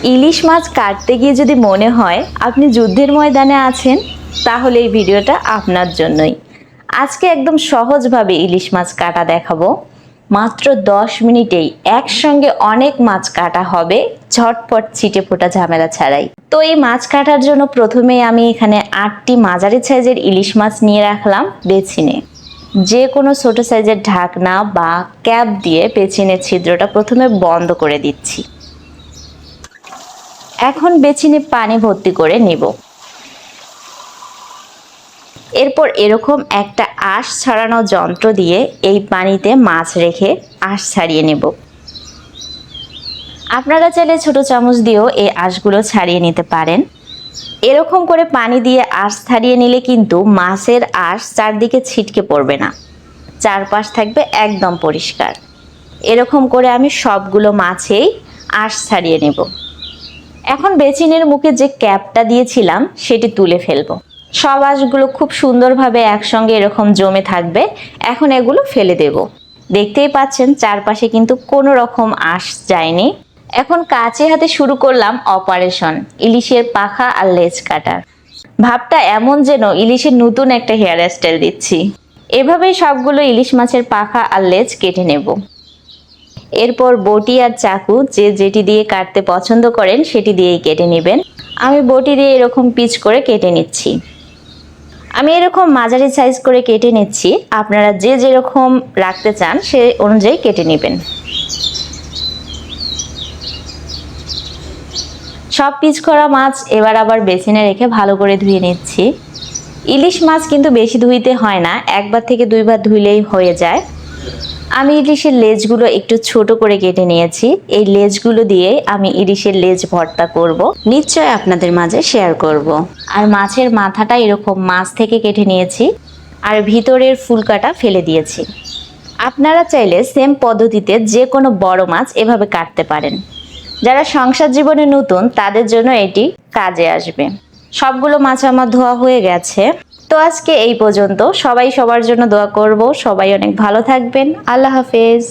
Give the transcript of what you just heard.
ইলিশ মাছ কাটতে গিয়ে যদি মনে হয় আপনি যুদ্ধের ময়দানে আছেন, তাহলে এই ভিডিওটা আপনার জন্যই। আজকে একদম সহজভাবে ইলিশ মাছ কাটা দেখাবো। মাত্র 10 মিনিটেই একসঙ্গে অনেক মাছ কাটা হবে, ঝটপট ছিটে ফোটা ঝামেলা ছাড়াই। তো এই মাছ কাটার জন্য প্রথমেই আমি এখানে 8টি মাঝারি সাইজের ইলিশ মাছ নিয়ে রাখলাম বেছিনে। যে কোনো ছোট সাইজের ঢাকনা বা ক্যাপ দিয়ে পেছনের ছিদ্রটা প্রথমে বন্ধ করে দিচ্ছি। এখন বেছিনে পানি ভর্তি করে নিব। এরপর এরকম একটা আঁশ ছাড়ানো যন্ত্র দিয়ে এই পানিতে মাছ রেখে আঁশ ছাড়িয়ে নেব। আপনারা চাইলে ছোট চামচ দিয়েও এই আঁশগুলো ছাড়িয়ে নিতে পারেন। এরকম করে পানি দিয়ে আঁশ ছাড়িয়ে নিলে কিন্তু মাছের আঁশ চারদিকে ছিটকে পড়বে না, চারপাশ থাকবে একদম পরিষ্কার। এরকম করে আমি সবগুলো মাছেই আঁশ ছাড়িয়ে নেব। এখন বেচিনের মুখে যে ক্যাপটা দিয়েছিলাম সেটি তুলে ফেলবো। সব আঁশগুলো খুব সুন্দরভাবে একসঙ্গে এরকম জমে থাকবে। এখন এগুলো ফেলে দেব। দেখতেই পাচ্ছেন চারপাশে কিন্তু কোনো রকম আঁশ যায়নি। এখন কাঁচি হাতে শুরু করলাম অপারেশন ইলিশের পাখা আর লেজ কাটার। ভাবটা এমন যেন ইলিশের নতুন একটা হেয়ার স্টাইল দিচ্ছি। এভাবেই সবগুলো ইলিশ মাছের পাখা আর লেজ কেটে নেব। এরপর বটি আর চাকু যে যেটি দিয়ে কাটতে পছন্দ করেন সেটি দিয়েই কেটে নেবেন। আমি বটি দিয়ে এরকম পিচ করে কেটে নিচ্ছি। আমি এরকম মাঝারি সাইজ করে কেটে নিচ্ছি। আপনারা যে যেরকম রাখতে চান সে অনুযায়ী কেটে নেবেন। সব পিচ করা মাছ এবার আবার বেসিনে রেখে ভালো করে ধুয়ে নিচ্ছি। ইলিশ মাছ কিন্তু বেশি ধুইতে হয় না, একবার থেকে দুইবার ধুইলেই হয়ে যায়। আমি ইলিশের লেজগুলো একটু ছোট করে কেটে নিয়েছি। এই লেজগুলো দিয়ে আমি ইলিশের লেজ ভর্তা করব, নিশ্চয় আপনাদের মাঝে শেয়ার করব। আর মাছের মাথাটা এরকম মাছ থেকে কেটে নিয়েছি আর ভিতরের ফুলকাটা ফেলে দিয়েছি। আপনারা চাইলে সেম পদ্ধতিতে যে কোনো বড় মাছ এভাবে কাটতে পারেন। যারা সংসার জীবনে নতুন তাদের জন্য এটি কাজে আসবে। সবগুলো মাছ আমার ধোয়া হয়ে গেছে। তো আজকে এই পর্যন্ত। সবাই সবার জন্য দোয়া করব। সবাই অনেক ভালো থাকবেন। আল্লাহ হাফেজ।